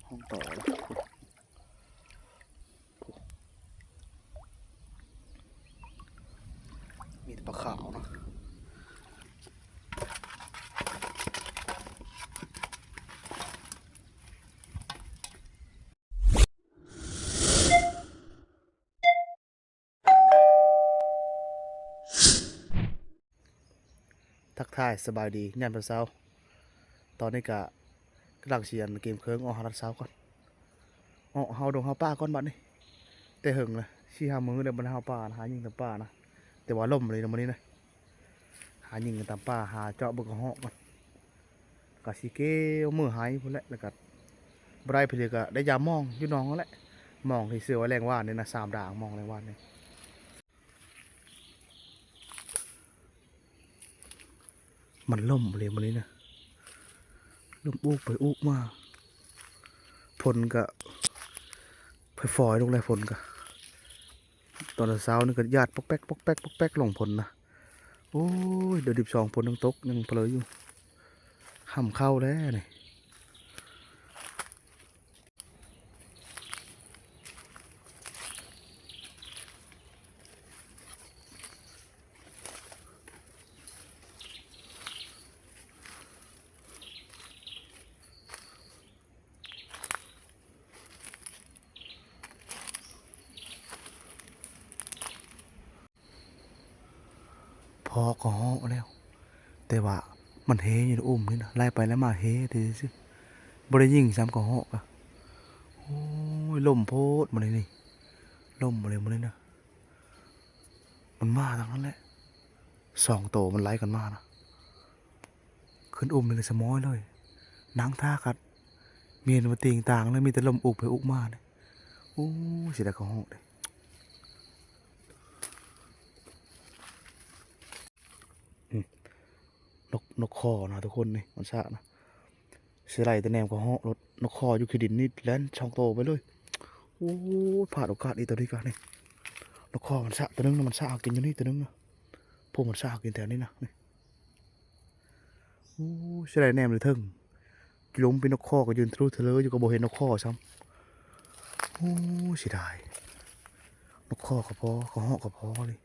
ห้องต่อแล้วมีแต่ปลาขาวเนาะทักทายสบายดียามเช้าตอนนี้กำลังเชียนเกมเคิร์งออกหารัดเช้าก่อนออกเฮาดงเฮาป้าก่อนบัดนี้แต่หึงเลยชี้หามือเดี๋ยวมันเฮาป้าหายิงตามป้านะแต่ว่าล่มเลยนะมันนี้นะหายิงตามป้าหาเจาะบึกเหาะก่อนกะสิเก้มือหายพุ่นแหละแล้วก็บรายเพลียก็ได้ยามองอยู่น้องนั่นแหละมองที่เสือไว้แรงว่านเนี่ยนะ3 ด่างมองแรงว่านเนี่ยมันล่มเลยมันนี้นะล่มอุกไปอุกมาฝนก็ฝอยๆลงเลยฝนก็ตอนเช้านี่ก็ญาติปอกแป๊กปอกแป๊กปอกแป๊กลงฝนนะโอ้ยเดี๋ยว12ฝนยังตกยังเพลยอยู่ห่ำเข้าแล้วนี่พอก็เหาะแล้วแต่ว่ามันเฮอยู่ในอุ้มนี่นะไล่ไปแล้วมาเฮทีสิบริยิงซ้ำก็เหาะอะโอ้ยลมโพดมาเลยนี่ลมมาเลยมาเลยนะมันมาทางนั้นแหละ2 โตมันไล่กันมานะขึ้นอุ้มเลยสมอยเลยนังท่ากัดเมียนมาตีงต่างแล้วมีแต่ลมอุกไปอุกมาเนี่ยโอ้ยเสียดายก็เหาะเลยนกคอนะทุกคนนี่มันซะนะเสียไรแต่แนมก็เหาะรถนกคออยู่ขีดินนี่แล่น2 โตไปเลยโอ้ยผ่านโอกาสอีตัวนี้กันนี่นกคอมันซะตัวนึงนะมันซะกินอยู่นี่ตัวนึงนะพวกมันซะกินแถวนี้นะนี่โอ้ยเสียไรแนมเลยเถิงล้มเป็นนกคอก็ยืนทะลุทะเลอยู่กับโบเห็นนกคอซ้ำโอ้ยเสียดายนกคอก็พอก็เหาะก็พอเลย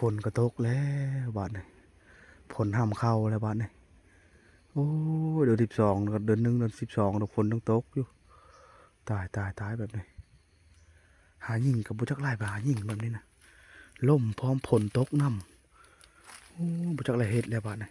ฝนก็ตกแล้วบ้านนี่ฝนห้ามเข้าแล้วบ้านนี่โอ้ยเดือน12เดือน 1เดือน12เดี๋ยวฝนต้องตกอยู่ตายแบบนี้หายิงกับบุจักไล่ไปหายิงแบบนี้นะล่มพร้อมฝนตกน้ำโอ้บุจักไล่เฮ็ดแล้วบ้านนี่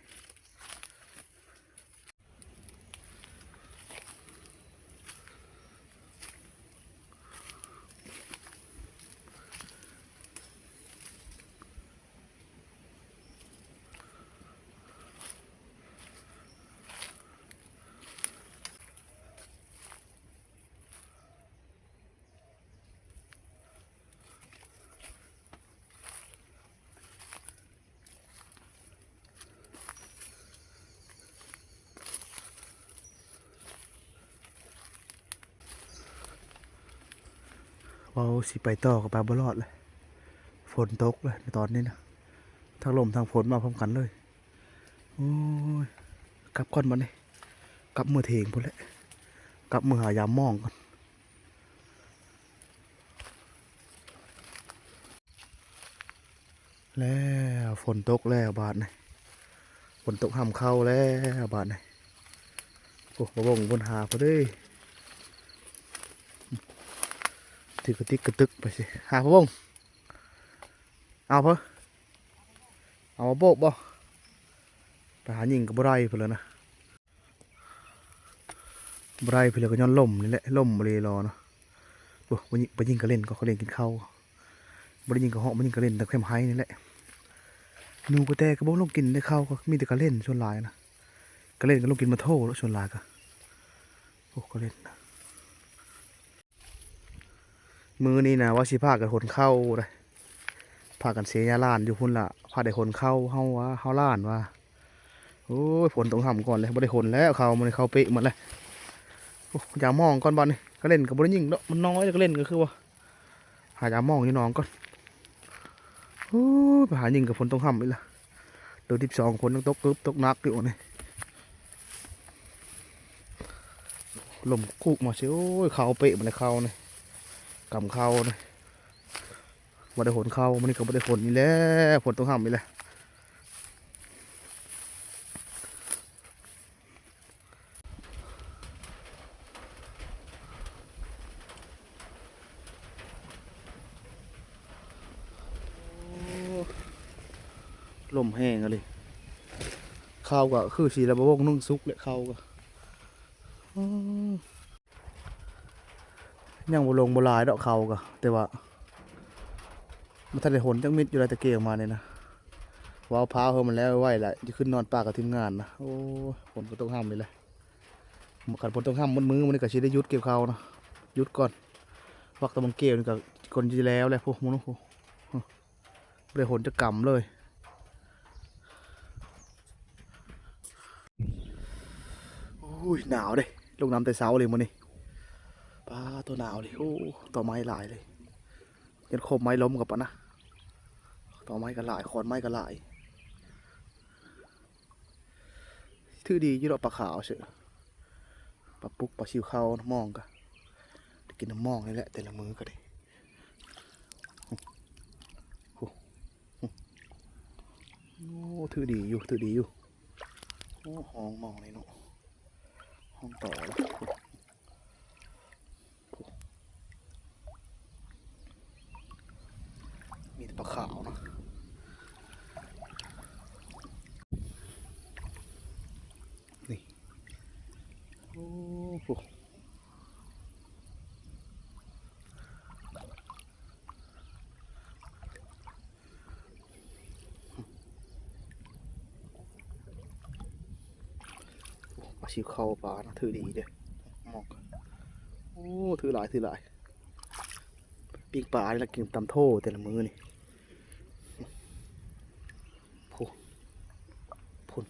ว่าสิไปต่อกับปลาบลอดเลยฝนตกเลยในตอนนี้นะทั้งลมทั้งฝนมาพร้อมกันเลยโอ้ยกลับก่อนมาเนี่ยกลับมือเถงพุ่นแหละกลับมือหายามมองก่อนแล้วฝนตกแล้วบาดนี่ฝนตกห้ามเข้าแล้วบาดนี่โอ้บงบนหาพอดีถือกระติกกระตึกไปสิหาพะบงเอาเพอเอามาโบกบ่ไปหายิงกับบ่ได้เพื่อนนะบ่ได้เพื่อนก็ย้อนล่มนี่แหละล่มบริรอเนาะ โอ้ไปยิงกระเล่นก็เขาเล่นกินข้าวบ่ได้ยิงกระเหาะบ่ยิงกระเล่นแต่เข้มไห้นี่แหละหนูกระแตก็บ่ลงกินได้ข้าวก็มีแต่กระเล่นส่วนหลายนะกระเล่นก็ลงกินมาโทแล้วส่วนหลายก็โอ้กระเล่นนะมือนี่นะว่าสิพากันคนเข้าเลยพากันเสียยาล้านอยู่พุ่นละพาได้คนเข้าเฮาว่าเฮาล้านว่าโอ้ยฝนต้องทำก่อนเลยบ่ได้คนแล้วเขามันเข้าเป๊ะหมดเลยโอ้อย่ามองก่อนบอลนี่ก็เล่นกับบ่ได้ยิงเนาะมันน้อยก็เล่นก็คือว่าหาอย่ามองอยู่น้องก่อนโอ้ยไปหายิงกับฝนต้องทำอีกละเดือน12คนต้องตกกึบตกนักอยู่นี่ลมคุกมาเชียวโอ้ยเข้าเป๊ะมันเลยเข้านี่กำเข้านี่บ่ได้ฝนเข้ามันนี่ก็บ่ได้ฝนนี่แหละฝนต้องทำอีกแล้วลมแห้งอะเลยข้าวก็คือสีระบบนุ่งซุกเลยข้าวก็ยังบ่ลงบ่หลายดอกข้าวก็แต่ว่ามันทันได้หนจังมิดอยู่ไรตะเกียงมาเนี่ยนะว้าวพาเพิ่มมันแล้วไหวแหละจะขึ้นนอนป่ากับทีมงานนะโอ้ฝนก็ต้องห้ามเลยขันฝนต้องห้ามมืดมือมันก็ชิได้ยุดเก็บข้าวนะยุดก่อนวักตะบังเกลนี่ก็คนจีแล้วแหละพวกมึงนะพวกเดี๋ยวหนจะกำเลยโอ้ยหนาวเลยลงน้ำแต่เช้าเลยมันนี่ป้าตัวหนาวเลยโอ้ต่อไม้หลายเลยยันโคบไม้ล้มกับปะนะต่อไม้ก็หลายขอนไม้ก็หลายทื่อดียี่ดอกปลาขาวเชอะปลาปุกปลาชิวเข้าน้ำมองก็กินน้ำมองนี่แหละแต่ละมือก็ได้โอ้ทื่อดีอยู่ทื่อดีอยู่โอ้ห้องมองเลยเนาะห้องต่อแล้วมีแต่ปลาขาวนะนี่โอ้โหปลาชิวเข้าปลานะถือดีเด้มองโอ้ถือหลายถือหลายปีกปลาแล้วกินตำโท่แต่ละมือนี่โอ้พุ่น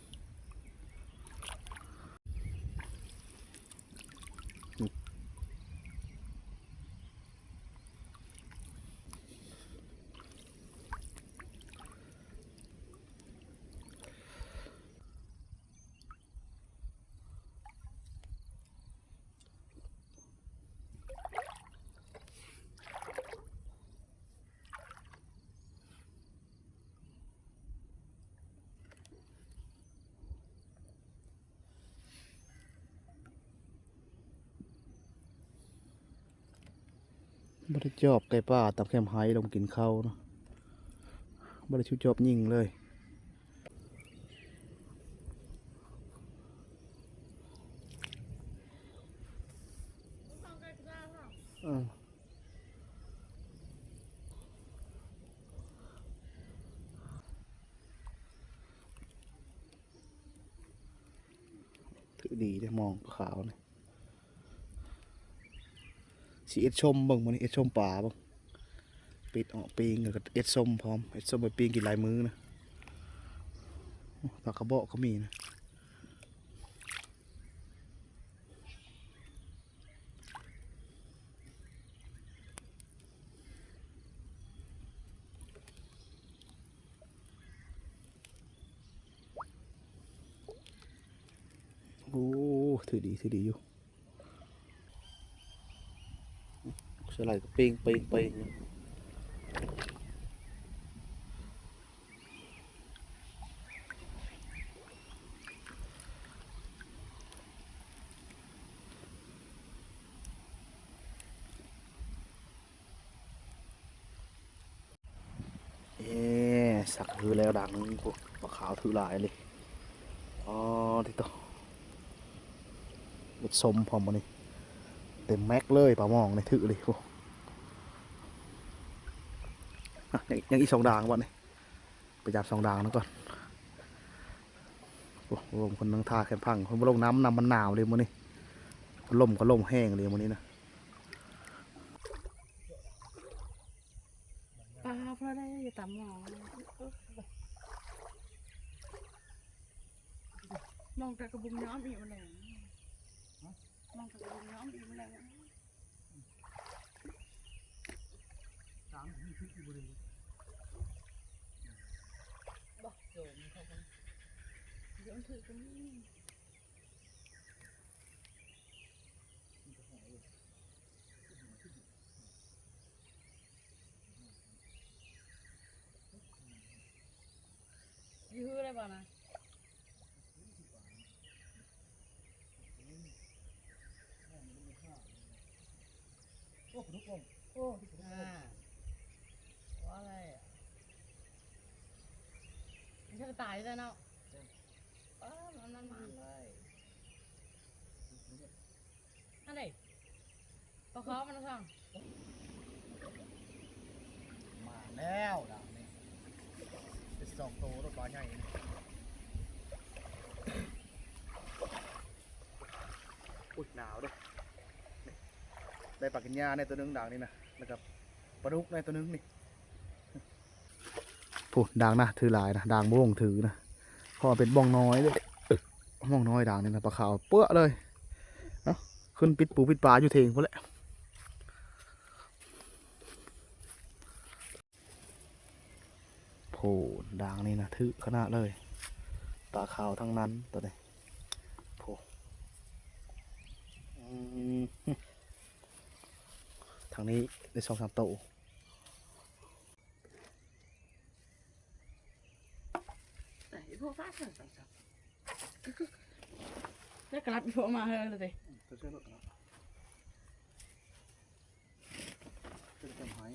บริจอบไก่ป่าตับแคมไฮลงกินข้าวนะบริชุจอบยิงเลยถือดีได้มองขาวนี่สีเอ็ดชมเบิ่งมันเอ็ดชมป่าบ้างปิดออกปีงกับเอ็ดส้มพร้อมเอ็ดส้มไปปีงกินหลายมื้อนะปลากระบอกก็มีนะโอ้ถือดีถือดีอยู่สไลด์ก็ปีงปีงปีงสักถือแล้วดังพวกปลาขาวถือหลายเลยอ๋อที่ต่อเม็ดส้มพร้อมมันนี่เต็มแม็กเลยปลามองในถือเลยพวก ยังอีก2 ด่างบ่นี่ไปจับ2 ด่างแล้วก่อนโอ้ลมคนนั่งท่าแคมพังคนบ่ลงน้ำมันหนาวเลยมื้อนี้ลมก็ลมแห้งเลยมื้อนี้นะปลาเพราะได้อย่าต่ำหมอมองแต่กระบุงน้ำอีกแล้วมองแต่กระบุงน้ำอีกแล้วบอกโยมเขาคนโยมถือกันนี่ยื้อได้ป่ะนะโอ้ทุกคนโอ้ว่าอะไรอ่ะไม่ใช่กระต่ายเลยเนาะมันเลยนั่นเลยปลาขาวมันสั่งมาแล้วด่างนี่เป็น2 ตัวรถปลาใหญ่อุ้ยหนาวเด้ได้ปลากินหญ้าในตัวนึงด่างนี่นะแล้วก็ปลาดุกในตัวนึงนี่พูดด่างนะถือหลายนะด่างบ่งถือนะเพราะเป็นบ้องน้อยเลยบ้องน้อยด่างนี่นะปลาขาวเปื้อเลยเนาะขึ้นปิดปูปิดปลาอยู่เทงพอแล้วโผล่ด่างนี่นะถือขนาดเลยปลาขาวทั้งนั้นตัวนี้โผล่ทางนี้ได้2-3 ตัวแต่พวกฟ้าสั่งได้กระลับพวกมาเลยเลยจะช่วยลดนะจะทำหาย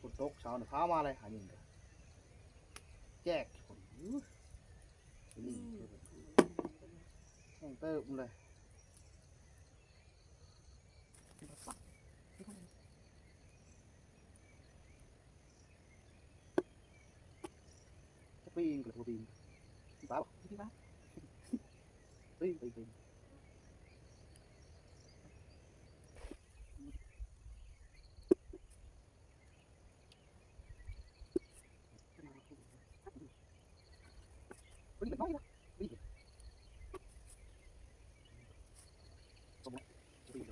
ฝนตกเช้าเนี่ยพามาเลยหาหนึ่งแจกฝนนี่แห้งเติมเลยจะปีนกับปีนพี่ป้าบอกพี่ป้าปีนเป็นน้อยนะปีนสมมติปีน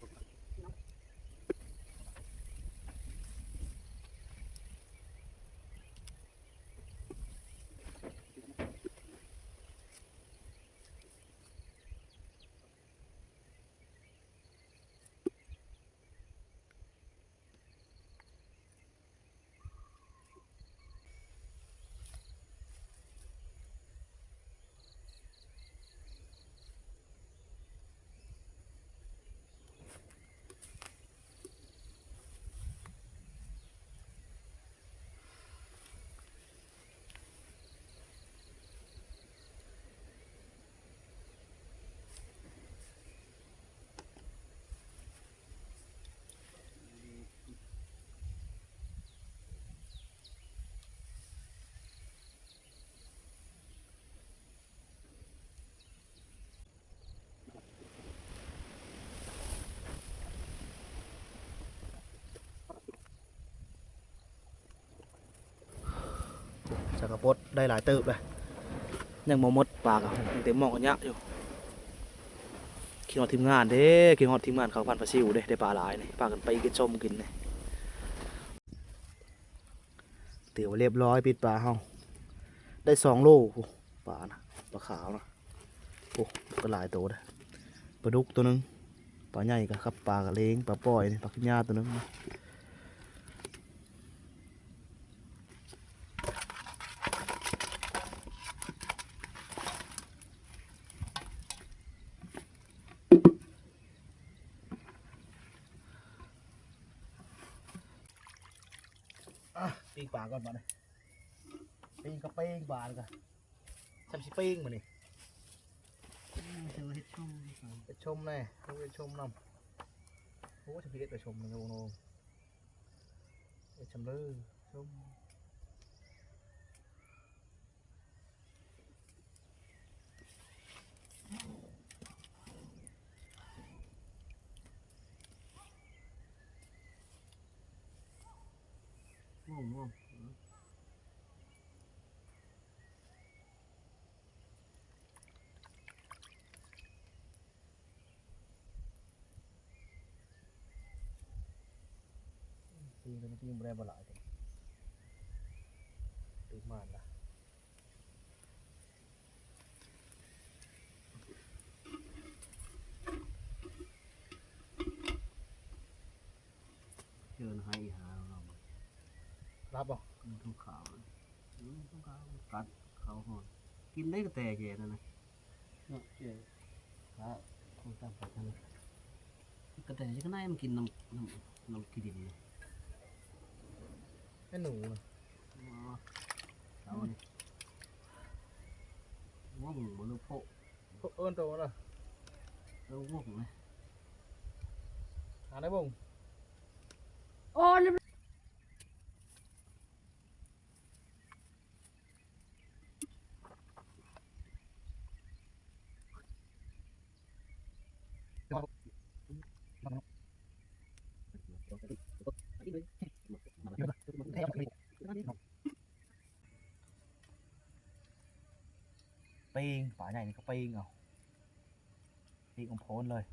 สักกระปดได้หลายเติบเลยยังมอมดปากยังเต็มหม้อกันยะอยู่ขี้หอดทีมงานเด้ขี้หอดทีมงานเขาพันปลาซิวเด้ได้ปลาหลายนี่ปลากันไปกินส้มกินนี่เตี๋ยวเรียบร้อยปิดปลาเฮาได้2 โลปลานะปลาขาวนะโอ้ก็หลายตัวเลยปลาดุกตัวนึงปลาใหญ่กับปลากระเลงปลาปล่อยนี่ปลาขี้ญาตัวนึง ปิ้งปลาก่อนมาเลยปิ้งก็ปิ้งปลาเลยกันทำสิปิ้งมานี่ เจอเห็ดชุ่ม ไปชมเลยไปชมน้ำโอ้จะไปเด็ดไปชมเลยโน้ไปชมเลยชม ม่วงปิ้งตัวนี้ปิ้งไม่ได้บ่หลายเลยปิ้งมันละ เจอให้หาเรา รับบ่ ต้องขาวต้องขาวกัดเขาหอนกินได้ก็แต่แก่นั่นนะเนาะเจ๊ครับคงตามไปทางนั้นก็แต่จะก็ได้มันกินน้ำกินดินเลย แม่หนูนะ เอาเนี่ยง่วงบนลูกโป่ พวกเอิ้นโตนะ แล้วง่วงไหม หาได้บ่ง โอ้ย ปิ้งปลาใหญ่นี่ก็ปิ้งเอาปิ้งอมโพนเลย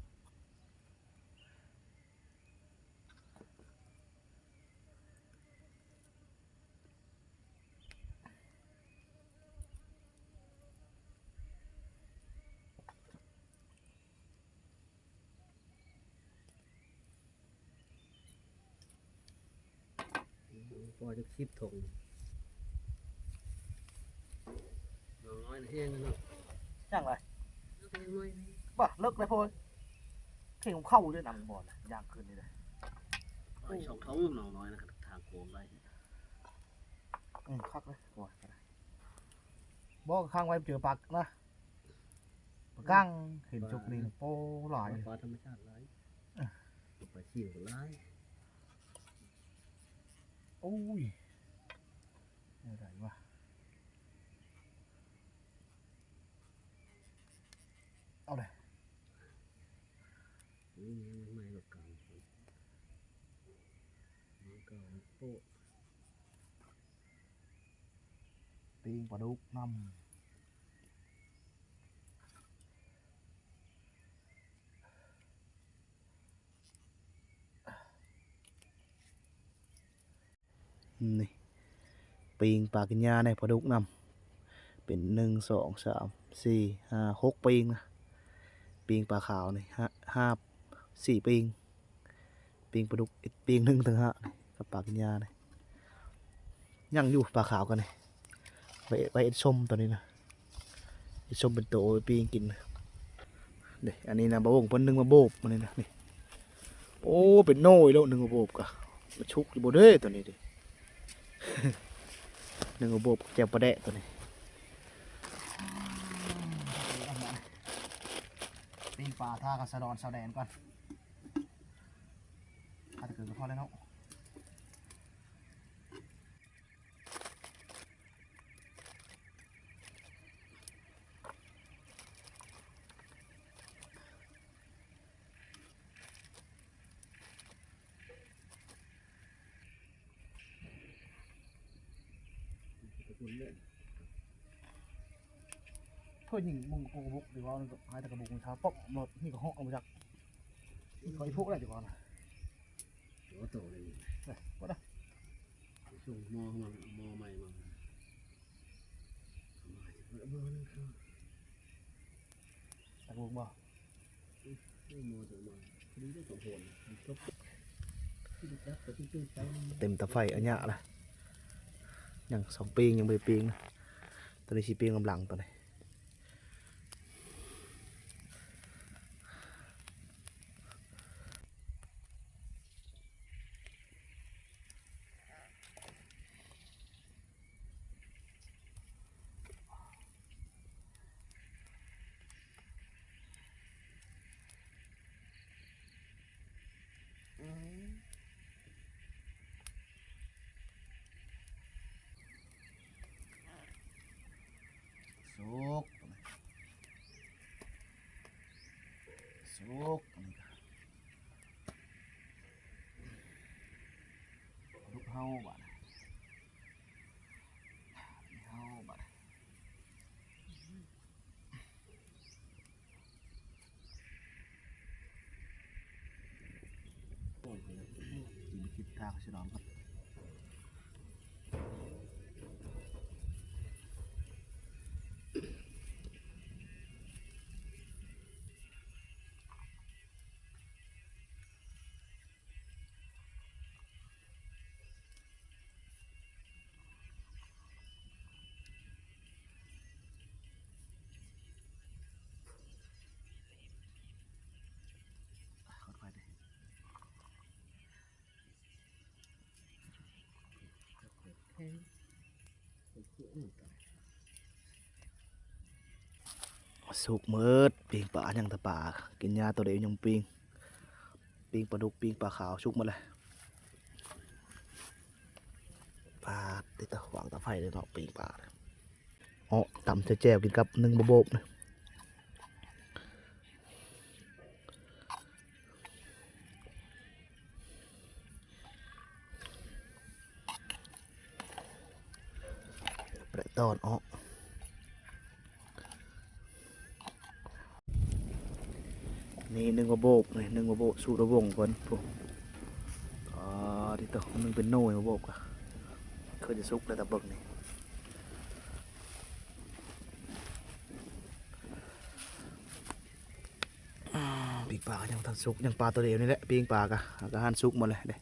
พอจะคิดถงน้อยแห้งเนาะ ย่างไร แห้งน้อย บ่เลิกเลยพ่อยเข่งเข้าด้วยนำบ่อนะย่างคืนนี่เลย ไอ้ช่องเขาหนองน้อยนะทางโค้งได้ คักเลยบ่ก็ได้บ่ข้างไว้เจอปลานะปลากั้งเห็นจุกนี่โป้หลาย ปลาธรรมชาติไรปลาชิวไร โอ้ยอะไรวะเอาเลย ไม่หรอกเก่าเก่าโป๊ะ ปิ้งปลาดุกน้ำนี่ปิ้งปลากินยาในปลาดุกน้ำเป็น1 2 3 4 5 6ปิ้งนะปิ้งปลาขาวนี่4ปิ้งปิ้งปลาดุกอีกปิ้งหนึ่งถึง5นี่กับปลากินยานี่ยังอยู่ปลาขาวกันนี่ไปเอ็ดส้มตัวนี้นะเอ็ดส้มเป็นตัวไปปิ้งกินเด็อันนี้นะบะวงเพิ่นนึ่งมาโบบมันนี่นะนี่โอ้เป็นโน่ยแล้วนึ่งมาโบบกะมาชุกอยู่บ่เด้ตัวนี้ดิ นึ่งมาโบบแจ่วปลาแดะตัวนี้ปิ้งปลาท่ากับสะดอนสะแดนก่อนถ้าจะเกิดก็พอแล้วเนาะเพื่อยิงมุงกระบุกดีกว่าหายแต่กระบุกมันช้าป๊อกหมดนี่ก็ห้องเอามาจากนี่ก็ไอ้พวกอะไรดีกว่านะ หัวโตเลย ก็ได้ ช่วงมอใหม่มาเบอร์นึงครับ ตะบุกบ่ ไม่มอตัวมาพอดีได้2 คนจบที่จับแต่ที่ตื้อใจ เต็มตะไฟอันยะละยัง2ปียังไม่ปีงนะตัวนี้ชีปีงกำลังตัวนี้ ทางสิน้องครับขอไปดิสุกมืดปิงปลายังตะป่ากินยาตัวเดียวยังปิงปลาดุกปิงปลาขาวสุกหมาเลยปลาติดตะหวางตะไฟเลยเนาะปิงปลาอ๋อตำแจ่วๆกินกับนึ่งโบกๆนะประตอนอ๋อนี่นึ่งโบกนี่นึ่งโบกสูตรวงก่อนพวกที่ตัวนึ่งเป็นโน่ยโบกอะเคยจะสุกแล้วแต่เบิ่งนี่ปิงปลาก็ยังทันสุกยังปลาตัวเดียวนี่แหละปิงปลากะก็หันสุกหมดเลยเด้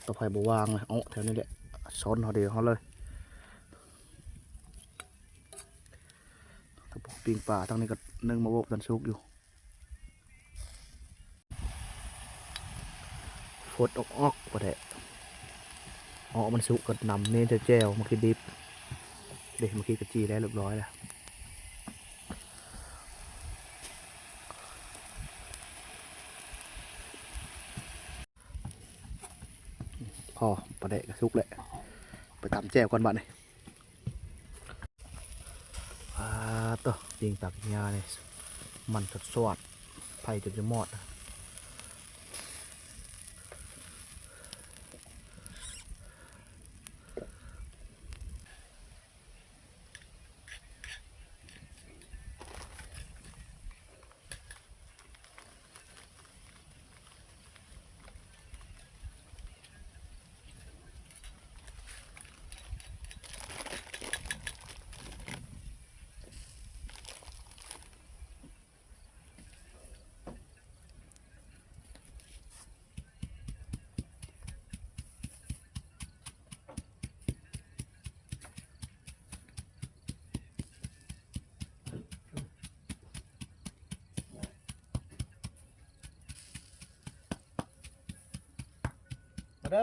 ต่อไปบวางเลยเอาแถวนี้แหละซ้อนเขาเดียวเขาเลยถ้าปิงปลาทั้งนี้ก็นึ่งมาโบกทันสุกอยู่ฟดออกก็ได้ออกมันสุกก็นำเน้นจะแจวมาคิดดิบเด็กมาคิดกระจีได้เรียบร้อยแล้วพอประเดะก็สุกแหละไปตำแจวก่อนบ้านนี่ตัวยิงตักยาเนี่ยมันสดสวดไผ่จนจะหมด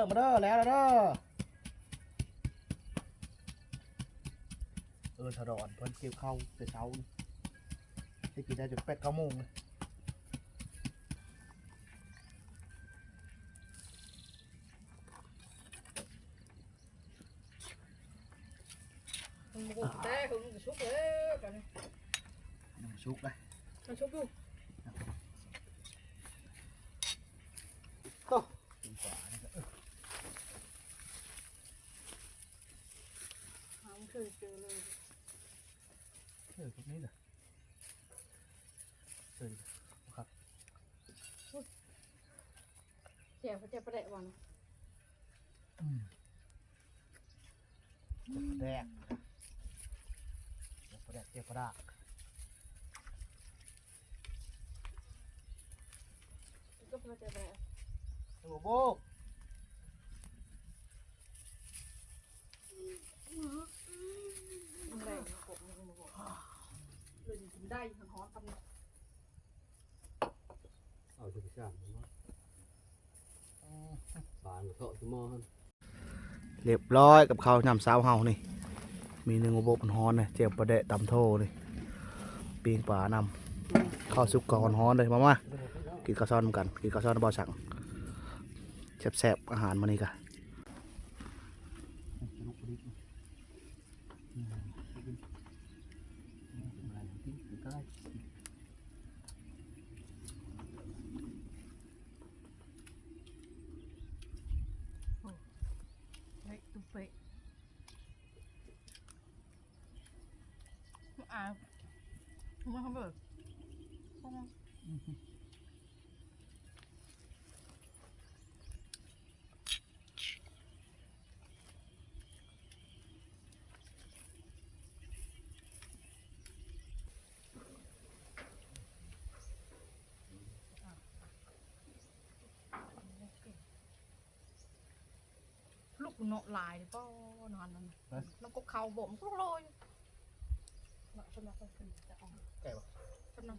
มาเด้อแล้วเด้อถดอนเพิ่นเกี่ยวเข้าแต่เช้าที่กินได้จน8-9 โมงเลยมันบุกแต่เขาจะชุบเลยกัน ชุกเลย มันชุบดู เคยเจอเลย พวกนี้เหรอครับ เจียวเขาจะประเดะวัน แดกประแดกเจียวประดา ก็ประเดะประเดะ โบก มันแรงกบมันบอกเลยกินได้ทั้งหอมตำ เอาจะไปสร้างมันเนาะบานก็เถาะสมอฮัน เรียบร้อยกับข้าวยำสาวเฮานี่มีหนึ่งโบกมันฮ้อนเลยเจียวประเดะตำโทนี่ปีงป่านำข้าวซุปก่อนฮ้อนเลยมากินข้าวซ้อนกันกินข้าวซ้อนบ่สั่งแซ่บๆอาหารมื้อนี้กะ เฮ้ยตุ๊เป๊ะมาเขาเบิก เข้ามา ลูกเนาะลายก็นอนนั่นน้ำกบเขาบ่มก็ลอยเนาะสำหรับคนจะออก ไก่ปะ สำหรับ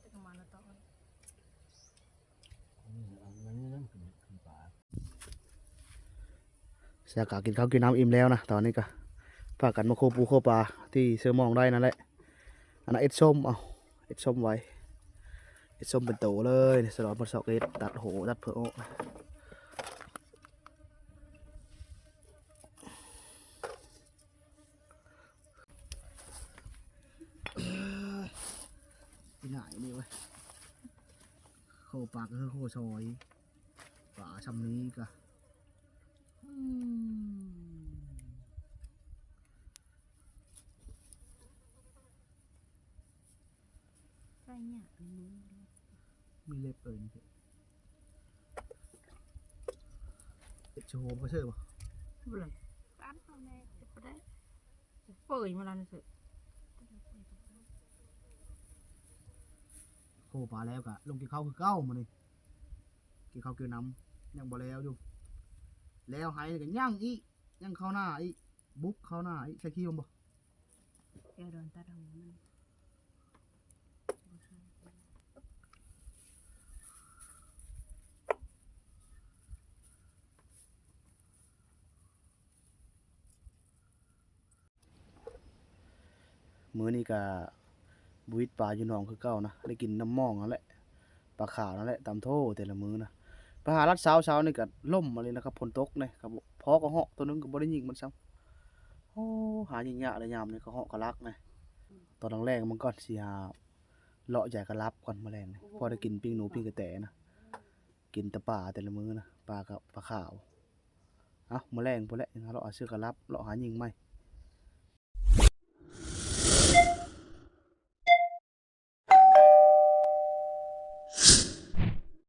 จะประมาณนั้นต่อ มันนี่นั่นคือปลา เสียกากินข้าวกินน้ำอิ่มแล้วนะตอนนี้ก็พากันมาโคปูโคปลาที่เสือมองได้นั่นแหละอันนั้นเอ็ดส้มเอาเอ็ดส้มไว้เอ็ดส้มเป็นโตเลยสลอดมาสอกเอ็ดตัดโหตัดเผือกที่ไหนนี่เว้ยโคปลาก็คือโคซอยปลาชำนี้ก็ ใช่เนี่ย มีเล็บเอิญเอ็ดโชว์ก็เชื่อป่ะ ไม่เป็นไรตั้งเอาแน่จะไปได้เปิดมาแล้วนี่สิ โคปลาแล้วกะลงกินข้าวคือเก้ามานี่กินข้าวกินน้ำยังบ่แล้วอยู่แล้วหายกันย่างอีย่างเข้าหน้าอีบุ๊กเข้าหน้าอีใช่ขี้ยมบ่ แกโดนตาดำมัน มื้อนี้ก็บุวิดปลาอยู่หนองคือเก้านะได้กินน้ำมองนั่นแหละปลาขาวนั่นแหละตามโทแต่ละมื้อนะไปหารัดเช้านี่ก็ล่มมาเลยนะครับฝนตกนี่ครับพอก็เหาะตัวนึงก็บ่ได้ยิงมันซ้ำโอ้หายิงยากเลยยามนี่ก็เหาะก็รักนะตอนแรกๆมันก็สิหาเลาะใหญ่ก็รับก่อนแมลงนี่พอได้กินปิ้งหนูปิ้งกระแตนะกินแต่ปลาแต่ละมื้อนะปลากับปลาขาวเอ้าแมลงพุ่นแหละเราเอาเสื้อก็รับเราหายิงใหม่